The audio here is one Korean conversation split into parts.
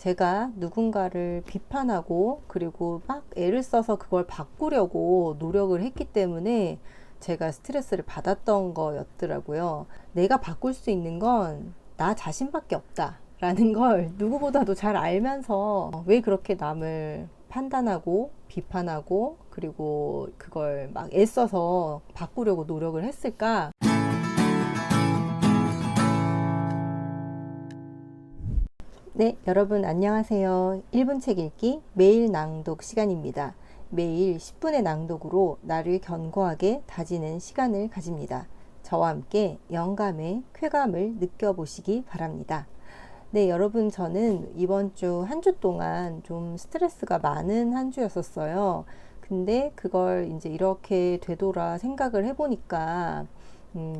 제가 누군가를 비판하고 그리고 막 애를 써서 그걸 바꾸려고 노력을 했기 때문에 제가 스트레스를 받았던 거였더라고요. 내가 바꿀 수 있는 건 나 자신밖에 없다 라는 걸 누구보다도 잘 알면서 왜 그렇게 남을 판단하고 비판하고 그리고 그걸 막 애써서 바꾸려고 노력을 했을까? 네, 여러분 안녕하세요. 1분 책 읽기 매일 낭독 시간입니다. 매일 10분의 낭독으로 나를 견고하게 다지는 시간을 가집니다. 저와 함께 영감의 쾌감을 느껴보시기 바랍니다. 네, 여러분 저는 이번 주 한 주 동안 좀 스트레스가 많은 한 주였었어요. 근데 그걸 이제 이렇게 되돌아 생각을 해보니까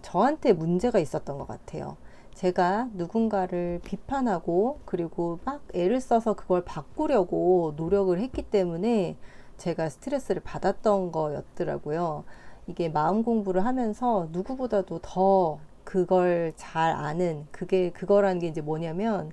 저한테 문제가 있었던 것 같아요. 제가 누군가를 비판하고 그리고 막 애를 써서 그걸 바꾸려고 노력을 했기 때문에 제가 스트레스를 받았던 거였더라고요. 이게 마음 공부를 하면서 누구보다도 더 그걸 잘 아는 그거라는 게 이제 뭐냐면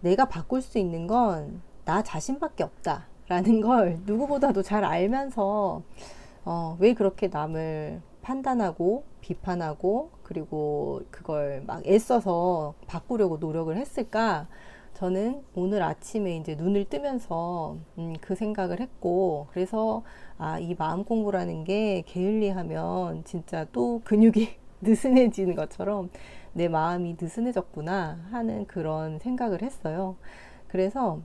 내가 바꿀 수 있는 건 나 자신밖에 없다 라는 걸 누구보다도 잘 알면서 왜 그렇게 남을 판단하고 비판하고 그리고 그걸 막 애써서 바꾸려고 노력을 했을까? 저는 오늘 아침에 이제 눈을 뜨면서 그 생각을 했고, 그래서 이 마음 공부라는 게 게을리하면 진짜 또 근육이 느슨해지는 것처럼 내 마음이 느슨해졌구나 하는 그런 생각을 했어요. 그래서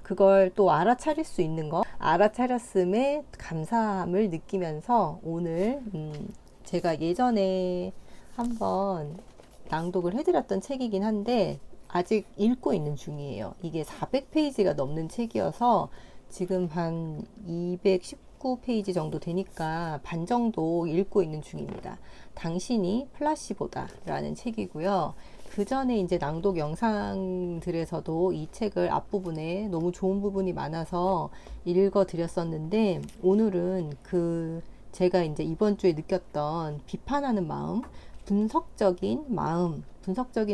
그걸 또 알아차릴 수 있는 거, 알아차렸음에 감사함을 느끼면서 오늘 제가 예전에 한번 낭독을 해드렸던 책이긴 한데 아직 읽고 있는 중이에요. 이게 400페이지가 넘는 책이어서 지금 한 219페이지 정도 되니까 반 정도 읽고 있는 중입니다. 당신이 플라시보다 라는 책이고요. 그 전에 이제 낭독 영상들에서도 이 책을 앞부분에 너무 좋은 부분이 많아서 읽어 드렸었는데 오늘은 제가 이제 이번 주에 느꼈던 비판하는 마음, 분석적인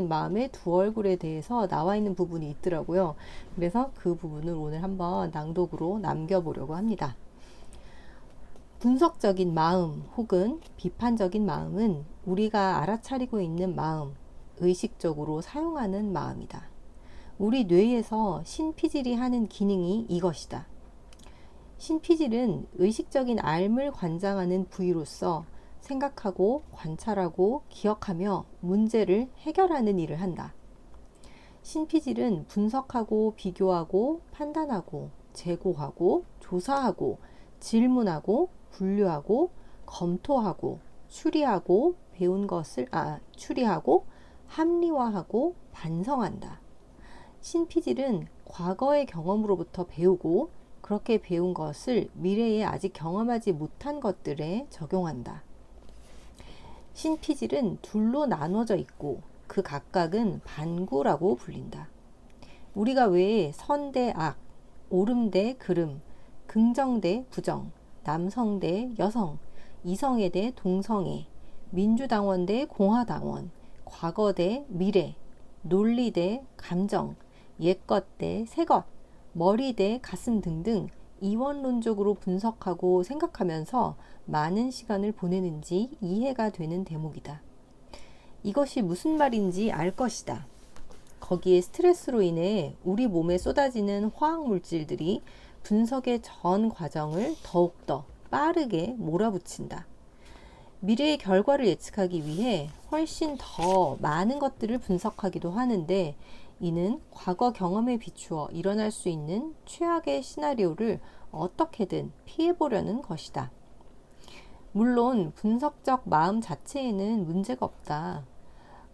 마음의 두 얼굴에 대해서 나와 있는 부분이 있더라고요. 그래서 그 부분을 오늘 한번 낭독으로 남겨보려고 합니다. 분석적인 마음 혹은 비판적인 마음은 우리가 알아차리고 있는 마음, 의식적으로 사용하는 마음이다. 우리 뇌에서 신피질이 하는 기능이 이것이다. 신피질은 의식적인 알을 관장하는 부위로서 생각하고 관찰하고 기억하며 문제를 해결하는 일을 한다. 신피질은 분석하고 비교하고 판단하고 재고하고 조사하고 질문하고 분류하고 검토하고 추리하고 추리하고 합리화하고 반성한다. 신피질은 과거의 경험으로부터 배우고 그렇게 배운 것을 미래에 아직 경험하지 못한 것들에 적용한다. 신피질은 둘로 나눠져 있고 그 각각은 반구라고 불린다. 우리가 왜 선 대 악, 옳음 대 그름, 긍정 대 부정, 남성 대 여성, 이성애 대 동성애, 민주당원 대 공화당원, 과거 대 미래, 논리 대 감정, 옛것 대 새것, 머리 대 가슴 등등 이원론적으로 분석하고 생각하면서 많은 시간을 보내는지 이해가 되는 대목이다. 이것이 무슨 말인지 알 것이다. 거기에 스트레스로 인해 우리 몸에 쏟아지는 화학물질들이 분석의 전 과정을 더욱더 빠르게 몰아붙인다. 미래의 결과를 예측하기 위해 훨씬 더 많은 것들을 분석하기도 하는데 이는 과거 경험에 비추어 일어날 수 있는 최악의 시나리오를 어떻게든 피해보려는 것이다. 물론 분석적 마음 자체에는 문제가 없다.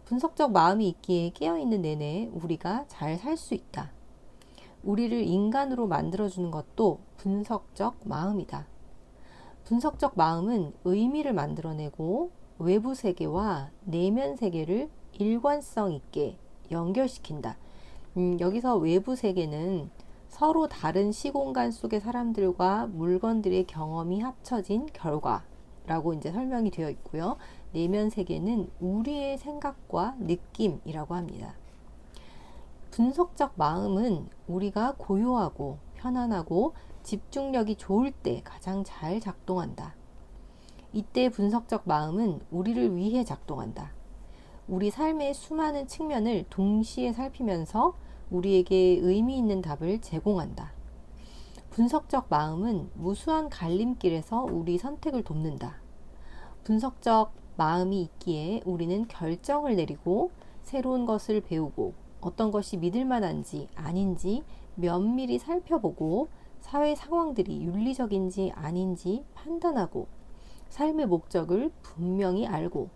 분석적 마음이 있기에 깨어있는 내내 우리가 잘 살 수 있다. 우리를 인간으로 만들어주는 것도 분석적 마음이다. 분석적 마음은 의미를 만들어내고 외부 세계와 내면 세계를 일관성 있게 연결시킨다. 여기서 외부 세계는 서로 다른 시공간 속의 사람들과 물건들의 경험이 합쳐진 결과라고 이제 설명이 되어 있고요. 내면 세계는 우리의 생각과 느낌이라고 합니다. 분석적 마음은 우리가 고요하고 편안하고 집중력이 좋을 때 가장 잘 작동한다. 이때 분석적 마음은 우리를 위해 작동한다. 우리 삶의 수많은 측면을 동시에 살피면서 우리에게 의미 있는 답을 제공한다. 분석적 마음은 무수한 갈림길에서 우리 선택을 돕는다. 분석적 마음이 있기에 우리는 결정을 내리고 새로운 것을 배우고 어떤 것이 믿을 만한지 아닌지 면밀히 살펴보고 사회 상황들이 윤리적인지 아닌지 판단하고 삶의 목적을 분명히 알고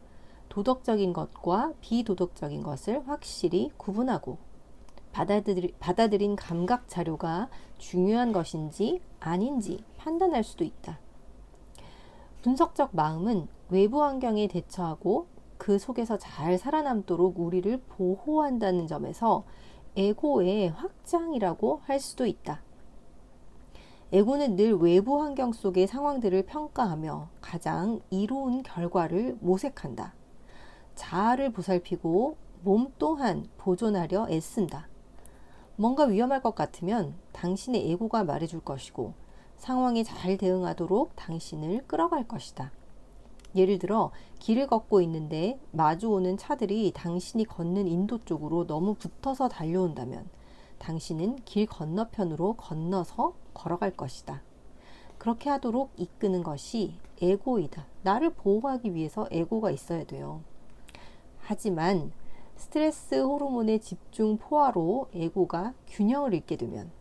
도덕적인 것과 비도덕적인 것을 확실히 구분하고 받아들인 감각 자료가 중요한 것인지 아닌지 판단할 수도 있다. 분석적 마음은 외부 환경에 대처하고 그 속에서 잘 살아남도록 우리를 보호한다는 점에서 에고의 확장이라고 할 수도 있다. 에고는 늘 외부 환경 속의 상황들을 평가하며 가장 이로운 결과를 모색한다. 자아를 보살피고 몸 또한 보존하려 애쓴다. 뭔가 위험할 것 같으면 당신의 에고가 말해줄 것이고 상황에 잘 대응하도록 당신을 끌어갈 것이다. 예를 들어 길을 걷고 있는데 마주오는 차들이 당신이 걷는 인도 쪽으로 너무 붙어서 달려온다면 당신은 길 건너편으로 건너서 걸어갈 것이다. 그렇게 하도록 이끄는 것이 에고이다. 나를 보호하기 위해서 에고가 있어야 돼요. 하지만 스트레스 호르몬의 집중 포화로 에고가 균형을 잃게 되면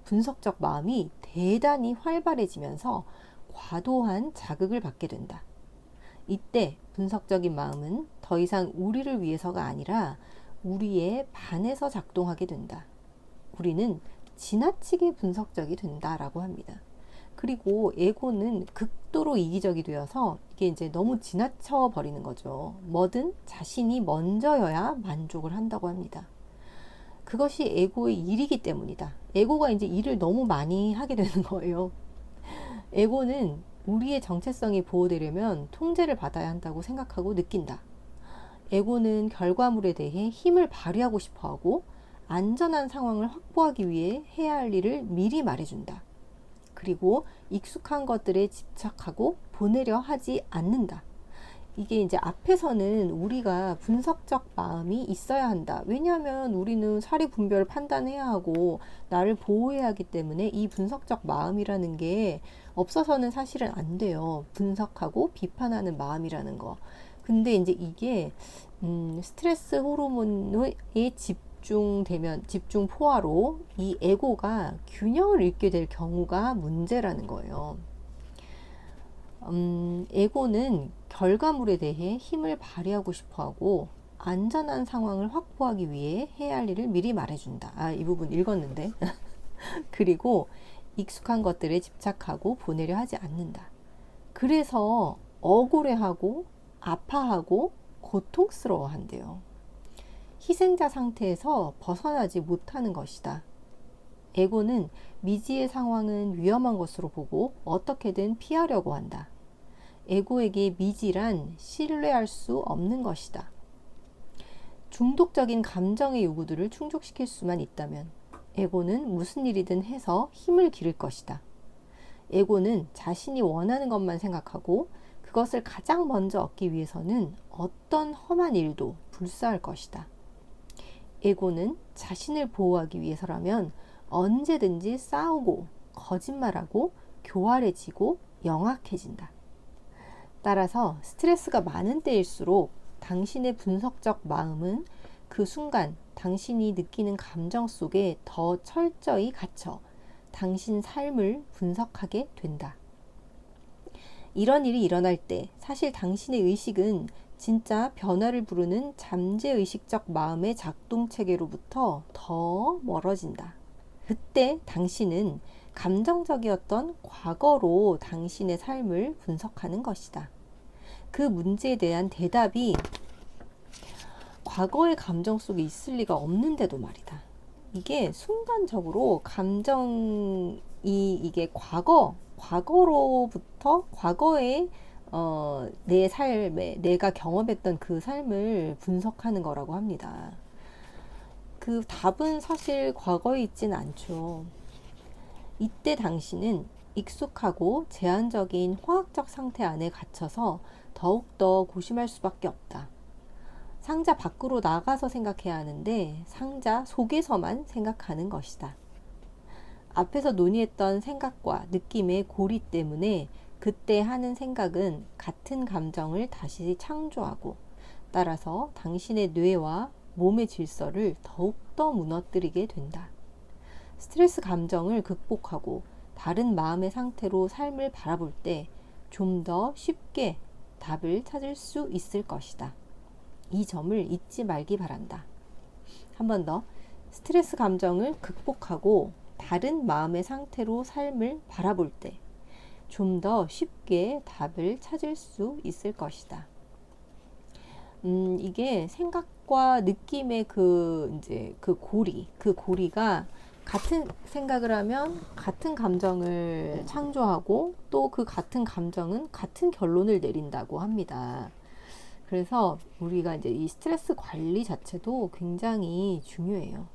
분석적 마음이 대단히 활발해지면서 과도한 자극을 받게 된다. 이때 분석적인 마음은 더 이상 우리를 위해서가 아니라 우리에 반해서 작동하게 된다. 우리는 지나치게 분석적이 된다라고 합니다. 그리고 에고는 극도로 이기적이 되어서 이게 이제 너무 지나쳐 버리는 거죠. 뭐든 자신이 먼저여야 만족을 한다고 합니다. 그것이 에고의 일이기 때문이다. 에고가 이제 일을 너무 많이 하게 되는 거예요. 에고는 우리의 정체성이 보호되려면 통제를 받아야 한다고 생각하고 느낀다. 에고는 결과물에 대해 힘을 발휘하고 싶어 하고 안전한 상황을 확보하기 위해 해야 할 일을 미리 말해준다. 그리고 익숙한 것들에 집착하고 보내려 하지 않는다. 이게 이제 앞에서는 우리가 분석적 마음이 있어야 한다. 왜냐하면 우리는 사리 분별 판단해야 하고 나를 보호해야 하기 때문에 이 분석적 마음이라는 게 없어서는 사실은 안 돼요. 분석하고 비판하는 마음이라는 거. 근데 이제 이게 스트레스 호르몬의 집중 포화로 이 에고가 균형을 잃게 될 경우가 문제라는 거예요. 에고는 결과물에 대해 힘을 발휘하고 싶어하고 안전한 상황을 확보하기 위해 해야 할 일을 미리 말해준다. 이 부분 읽었는데. 그리고 익숙한 것들에 집착하고 보내려 하지 않는다. 그래서 억울해하고 아파하고 고통스러워한대요. 희생자 상태에서 벗어나지 못하는 것이다. 에고는 미지의 상황은 위험한 것으로 보고 어떻게든 피하려고 한다. 에고에게 미지란 신뢰할 수 없는 것이다. 중독적인 감정의 요구들을 충족시킬 수만 있다면 에고는 무슨 일이든 해서 힘을 기를 것이다. 에고는 자신이 원하는 것만 생각하고 그것을 가장 먼저 얻기 위해서는 어떤 험한 일도 불사할 것이다. 에고는 자신을 보호하기 위해서라면 언제든지 싸우고 거짓말하고 교활해지고 영악해진다. 따라서 스트레스가 많은 때일수록 당신의 분석적 마음은 그 순간 당신이 느끼는 감정 속에 더 철저히 갇혀 당신 삶을 분석하게 된다. 이런 일이 일어날 때 사실 당신의 의식은 진짜 변화를 부르는 잠재의식적 마음의 작동 체계로부터 더 멀어진다. 그때 당신은 감정적이었던 과거로 당신의 삶을 분석하는 것이다. 그 문제에 대한 대답이 과거의 감정 속에 있을 리가 없는데도 말이다. 이게 순간적으로 이게 과거로부터 과거의 내 삶에 내가 경험했던 그 삶을 분석하는 거라고 합니다. 그 답은 사실 과거에 있진 않죠. 이때 당신은 익숙하고 제한적인 화학적 상태 안에 갇혀서 더욱더 고심할 수밖에 없다. 상자 밖으로 나가서 생각해야 하는데 상자 속에서만 생각하는 것이다. 앞에서 논의했던 생각과 느낌의 고리 때문에 그때 하는 생각은 같은 감정을 다시 창조하고 따라서 당신의 뇌와 몸의 질서를 더욱더 무너뜨리게 된다. 스트레스 감정을 극복하고 다른 마음의 상태로 삶을 바라볼 때 좀 더 쉽게 답을 찾을 수 있을 것이다. 이 점을 잊지 말기 바란다. 한 번 더. 스트레스 감정을 극복하고 다른 마음의 상태로 삶을 바라볼 때 좀 더 쉽게 답을 찾을 수 있을 것이다. 이게 생각과 느낌의 그 고리가 같은 생각을 하면 같은 감정을 창조하고 또 그 같은 감정은 같은 결론을 내린다고 합니다. 그래서 우리가 이제 이 스트레스 관리 자체도 굉장히 중요해요.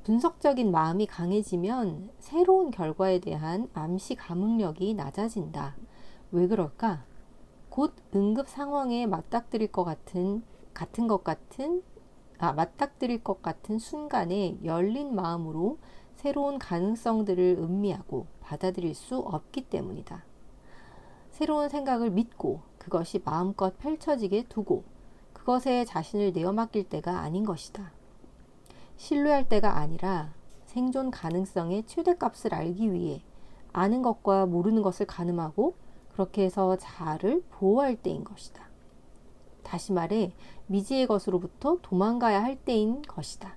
분석적인 마음이 강해지면 새로운 결과에 대한 암시 감응력이 낮아진다. 왜 그럴까? 곧 응급 상황에 맞닥뜨릴 것 같은 순간에 열린 마음으로 새로운 가능성들을 음미하고 받아들일 수 없기 때문이다. 새로운 생각을 믿고 그것이 마음껏 펼쳐지게 두고 그것에 자신을 내어 맡길 때가 아닌 것이다. 신뢰할 때가 아니라 생존 가능성의 최대값을 알기 위해 아는 것과 모르는 것을 가늠하고 그렇게 해서 자아를 보호할 때인 것이다. 다시 말해 미지의 것으로부터 도망가야 할 때인 것이다.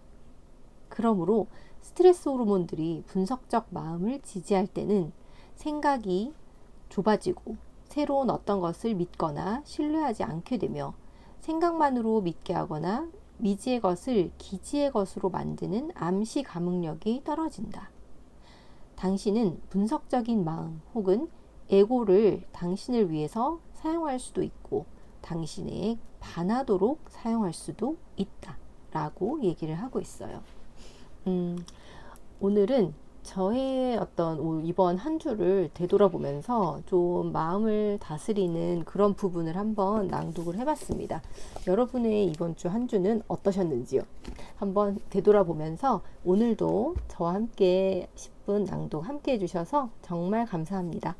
그러므로 스트레스 호르몬들이 분석적 마음을 지지할 때는 생각이 좁아지고 새로운 어떤 것을 믿거나 신뢰하지 않게 되며 생각만으로 믿게 하거나 미지의 것을 기지의 것으로 만드는 암시 감응력이 떨어진다. 당신은 분석적인 마음 혹은 에고를 당신을 위해서 사용할 수도 있고 당신에 반하도록 사용할 수도 있다 라고 얘기를 하고 있어요. 오늘은 저의 이번 한 주를 되돌아보면서 좀 마음을 다스리는 그런 부분을 한번 낭독을 해봤습니다. 여러분의 이번 주 한 주는 어떠셨는지요? 한번 되돌아보면서 오늘도 저와 함께 10분 낭독 함께 해주셔서 정말 감사합니다.